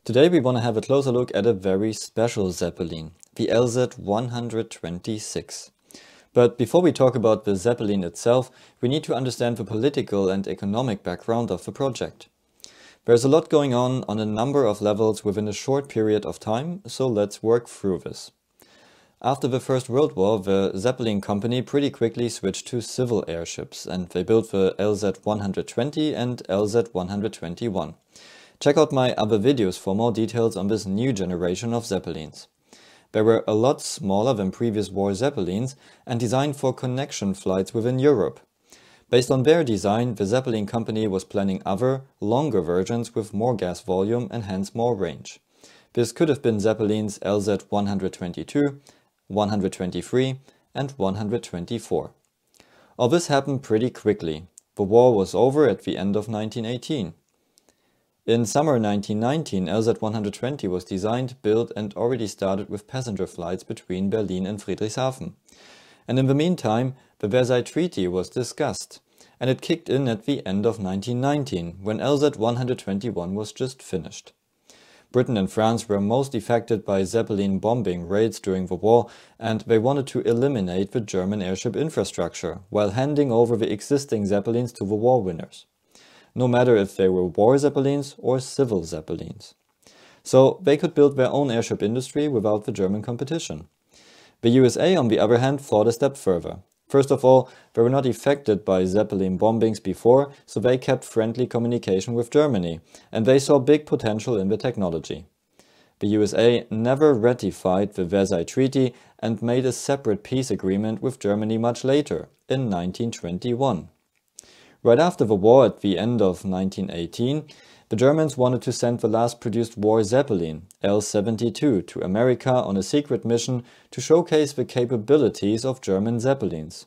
Today we want to have a closer look at a very special Zeppelin, the LZ126. But before we talk about the Zeppelin itself, we need to understand the political and economic background of the project. There's a lot going on a number of levels within a short period of time, so let's work through this. After the First World War, the Zeppelin company pretty quickly switched to civil airships, and they built the LZ120 and LZ121. Check out my other videos for more details on this new generation of Zeppelins. They were a lot smaller than previous war Zeppelins and designed for connection flights within Europe. Based on their design, the Zeppelin company was planning other, longer versions with more gas volume and hence more range. This could have been Zeppelins LZ122, 123 and 124. All this happened pretty quickly. The war was over at the end of 1918. In summer 1919, LZ120 was designed, built and already started with passenger flights between Berlin and Friedrichshafen. And in the meantime, the Versailles Treaty was discussed, and it kicked in at the end of 1919, when LZ121 was just finished. Britain and France were most affected by Zeppelin bombing raids during the war, and they wanted to eliminate the German airship infrastructure, while handing over the existing Zeppelins to the war winners. No matter if they were war Zeppelins or civil Zeppelins. So they could build their own airship industry without the German competition. The USA, on the other hand, thought a step further. First of all, they were not affected by Zeppelin bombings before, so they kept friendly communication with Germany, and they saw big potential in the technology. The USA never ratified the Versailles Treaty and made a separate peace agreement with Germany much later, in 1921. Right after the war, at the end of 1918, the Germans wanted to send the last produced war Zeppelin, LZ126, to America on a secret mission to showcase the capabilities of German Zeppelins.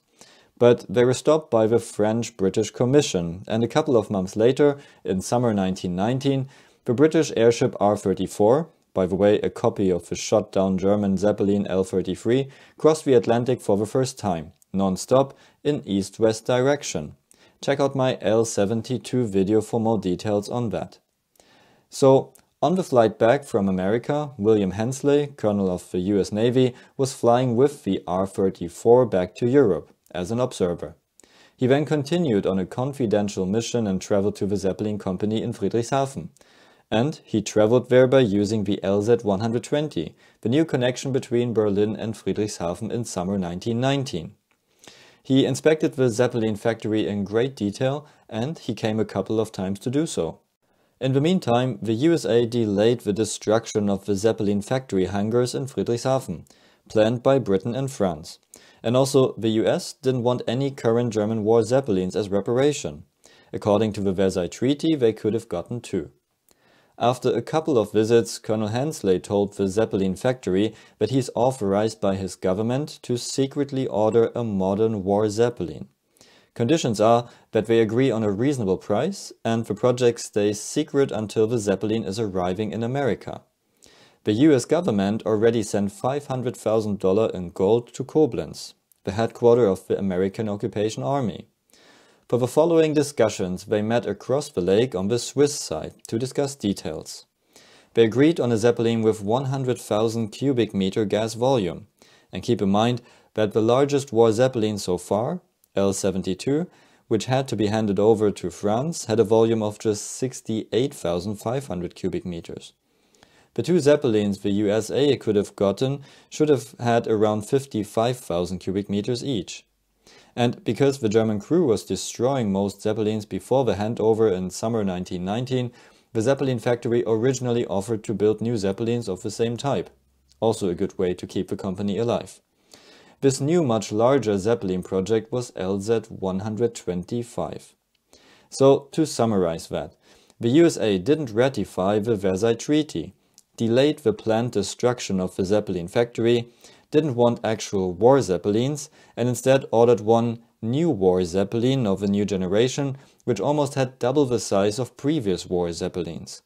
But they were stopped by the French-British Commission, and a couple of months later, in summer 1919, the British airship R-34, by the way a copy of the shot-down German Zeppelin L-33, crossed the Atlantic for the first time, non-stop, in east-west direction. Check out my L-72 video for more details on that. So, on the flight back from America, William Hensley, colonel of the US Navy, was flying with the R-34 back to Europe as an observer. He then continued on a confidential mission and traveled to the Zeppelin company in Friedrichshafen. And he traveled there by using the LZ120, the new connection between Berlin and Friedrichshafen in summer 1919. He inspected the Zeppelin factory in great detail, and he came a couple of times to do so. In the meantime, the USA delayed the destruction of the Zeppelin factory hangars in Friedrichshafen, planned by Britain and France. And also, the US didn't want any current German war Zeppelins as reparation. According to the Versailles Treaty, they could have gotten two. After a couple of visits, Colonel Hensley told the Zeppelin factory that he is authorized by his government to secretly order a modern war Zeppelin. Conditions are that they agree on a reasonable price and the project stays secret until the Zeppelin is arriving in America. The US government already sent $500,000 in gold to Koblenz, the headquarters of the American Occupation Army. For the following discussions, they met across the lake on the Swiss side to discuss details. They agreed on a Zeppelin with 100,000 cubic meter gas volume. And keep in mind that the largest war Zeppelin so far, L-72, which had to be handed over to France, had a volume of just 68,500 cubic meters. The two Zeppelins the USA could have gotten should have had around 55,000 cubic meters each. And because the German crew was destroying most Zeppelins before the handover in summer 1919, the Zeppelin factory originally offered to build new Zeppelins of the same type. Also a good way to keep the company alive. This new much larger Zeppelin project was LZ125. So, to summarize that, the USA didn't ratify the Versailles Treaty, delayed the planned destruction of the Zeppelin factory, didn't want actual war Zeppelins, and instead ordered one new war Zeppelin of a new generation, which almost had double the size of previous war Zeppelins.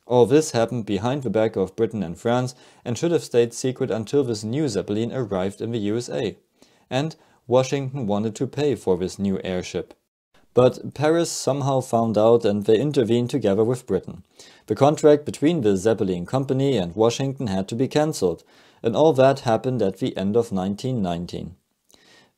All this happened behind the back of Britain and France and should have stayed secret until this new Zeppelin arrived in the USA. And Washington wanted to pay for this new airship. But Paris somehow found out and they intervened together with Britain. The contract between the Zeppelin company and Washington had to be cancelled, and all that happened at the end of 1919.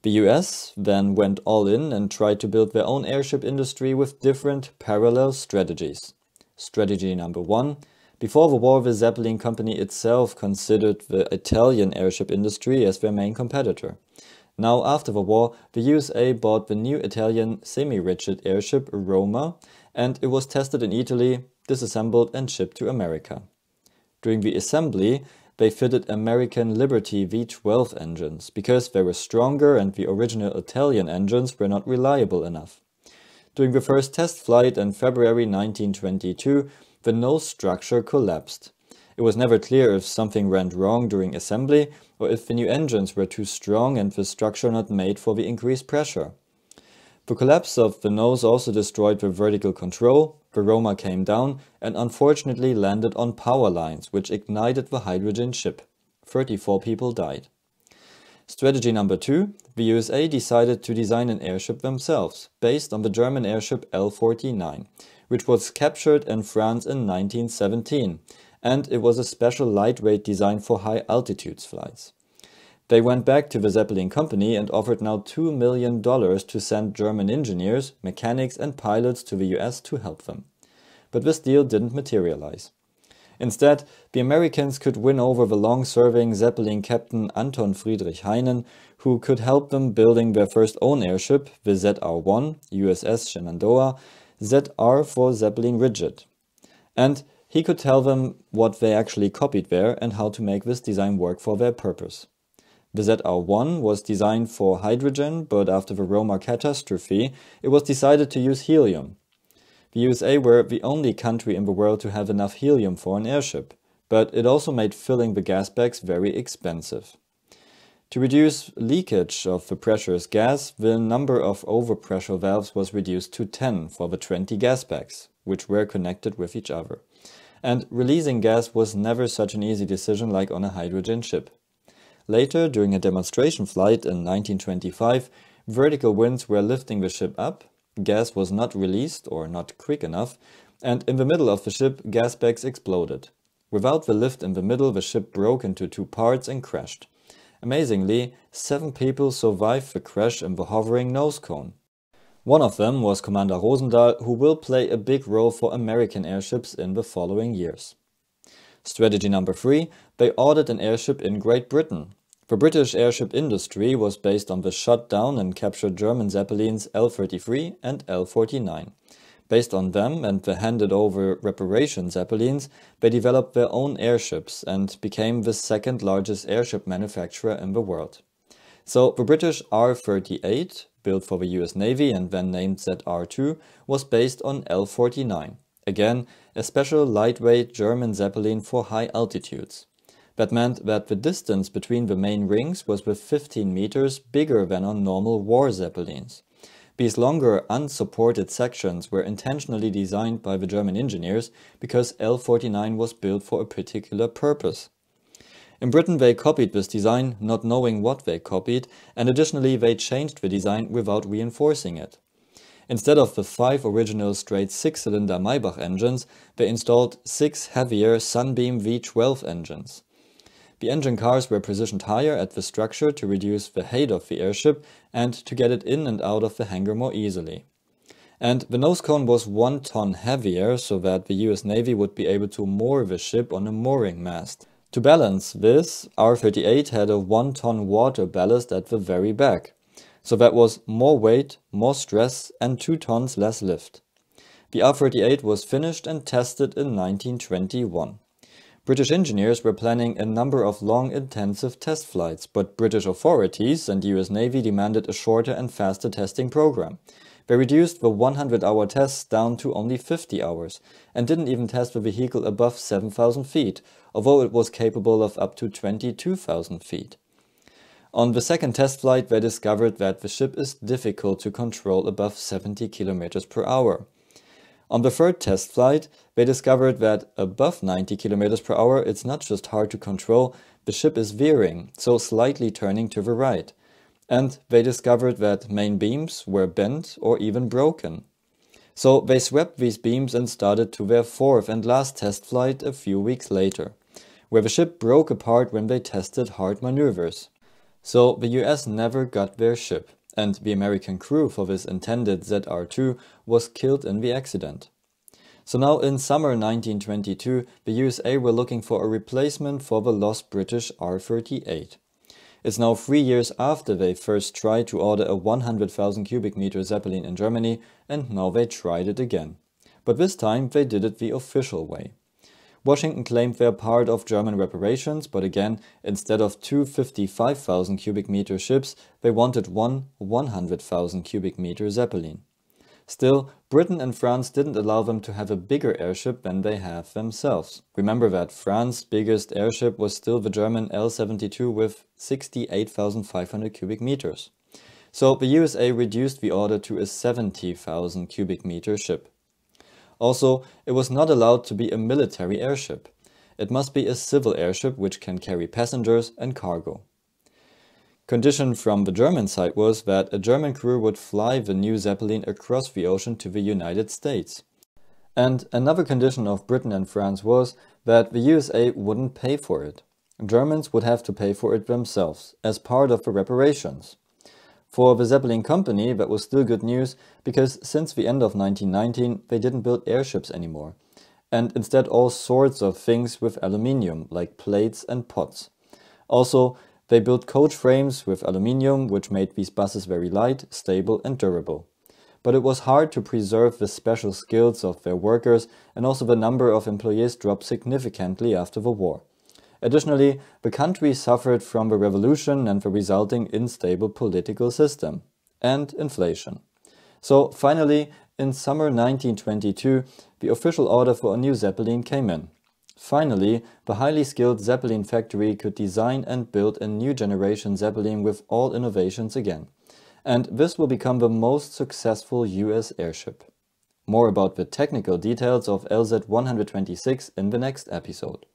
The US then went all in and tried to build their own airship industry with different parallel strategies. Strategy number 1. Before the war, the Zeppelin company itself considered the Italian airship industry as their main competitor. Now, after the war, the USA bought the new Italian semi-rigid airship Roma, and it was tested in Italy, disassembled and shipped to America. During the assembly, they fitted American Liberty V12 engines, because they were stronger and the original Italian engines were not reliable enough. During the first test flight in February 1922, the nose structure collapsed. It was never clear if something went wrong during assembly or if the new engines were too strong and the structure not made for the increased pressure. The collapse of the nose also destroyed the vertical control, the Roma came down and unfortunately landed on power lines, which ignited the hydrogen ship. 34 people died. Strategy number 2. The USA decided to design an airship themselves, based on the German airship L-49, which was captured in France in 1917. And it was a special lightweight design for high altitudes flights. They went back to the Zeppelin company and offered now $2 million to send German engineers, mechanics and pilots to the US to help them. But this deal didn't materialize. Instead, the Americans could win over the long-serving Zeppelin captain Anton Friedrichshafen, who could help them building their first own airship, the ZR1, USS Shenandoah, ZR for Zeppelin Rigid. And he could tell them what they actually copied there and how to make this design work for their purpose. The ZR1 was designed for hydrogen, but after the Roma catastrophe, it was decided to use helium. The USA were the only country in the world to have enough helium for an airship, but it also made filling the gas bags very expensive. To reduce leakage of the precious gas, the number of overpressure valves was reduced to 10 for the 20 gas bags, which were connected with each other. And releasing gas was never such an easy decision like on a hydrogen ship. Later, during a demonstration flight in 1925, vertical winds were lifting the ship up, gas was not released or not quick enough, and in the middle of the ship, gas bags exploded. Without the lift in the middle, the ship broke into 2 parts and crashed. Amazingly, 7 people survived the crash in the hovering nose cone. One of them was Commander Rosendahl, who will play a big role for American airships in the following years. Strategy number 3. They ordered an airship in Great Britain. The British airship industry was based on the shot down and captured German Zeppelins L-33 and L-49. Based on them and the handed over reparation Zeppelins, they developed their own airships and became the second largest airship manufacturer in the world. So the British R-38, built for the US Navy and then named ZR2, was based on L-49. Again, a special lightweight German Zeppelin for high altitudes. That meant that the distance between the main rings was with 15 meters bigger than on normal war Zeppelins. These longer unsupported sections were intentionally designed by the German engineers because L-49 was built for a particular purpose. In Britain they copied this design, not knowing what they copied, and additionally they changed the design without reinforcing it. Instead of the 5 original straight 6-cylinder Maybach engines, they installed 6 heavier Sunbeam V12 engines. The engine cars were positioned higher at the structure to reduce the height of the airship and to get it in and out of the hangar more easily. And the nose cone was 1 ton heavier so that the US Navy would be able to moor the ship on a mooring mast. To balance this, R-38 had a 1 ton water ballast at the very back. So that was more weight, more stress and 2 tons less lift. The R-38 was finished and tested in 1921. British engineers were planning a number of long intensive test flights, but British authorities and the US Navy demanded a shorter and faster testing program. They reduced the 100-hour tests down to only 50 hours and didn't even test the vehicle above 7,000 feet, although it was capable of up to 22,000 feet. On the second test flight, they discovered that the ship is difficult to control above 70 km per hour. On the third test flight, they discovered that above 90 km per hour, it's not just hard to control, the ship is veering, so slightly turning to the right. and they discovered that main beams were bent or even broken. So they swept these beams and started to their fourth and last test flight a few weeks later, where the ship broke apart when they tested hard maneuvers. So the US never got their ship, and the American crew for this intended ZR2 was killed in the accident. So now in summer 1922, the USA were looking for a replacement for the lost British R-38. It's now 3 years after they first tried to order a 100,000 cubic meter Zeppelin in Germany, and now they tried it again. But this time they did it the official way. Washington claimed their part of German reparations, but again, instead of two 55,000 cubic meter ships, they wanted one 100,000 cubic meter Zeppelin. Still, Britain and France didn't allow them to have a bigger airship than they have themselves. Remember that France's biggest airship was still the German LZ126 with 68,500 cubic meters. So the USA reduced the order to a 70,000 cubic meter ship. Also, it was not allowed to be a military airship. It must be a civil airship which can carry passengers and cargo. Condition from the German side was that a German crew would fly the new Zeppelin across the ocean to the United States. And another condition of Britain and France was that the USA wouldn't pay for it. Germans would have to pay for it themselves, as part of the reparations. For the Zeppelin company, that was still good news, because since the end of 1919 they didn't build airships anymore, and instead all sorts of things with aluminium, like plates and pots. Also, they built coach frames with aluminium, which made these buses very light, stable and durable. But it was hard to preserve the special skills of their workers, and also the number of employees dropped significantly after the war. Additionally, the country suffered from the revolution and the resulting unstable political system, and inflation. So finally, in summer 1922, the official order for a new Zeppelin came in. Finally, the highly skilled Zeppelin factory could design and build a new generation Zeppelin with all innovations again. And this will become the most successful US airship. More about the technical details of LZ126 in the next episode.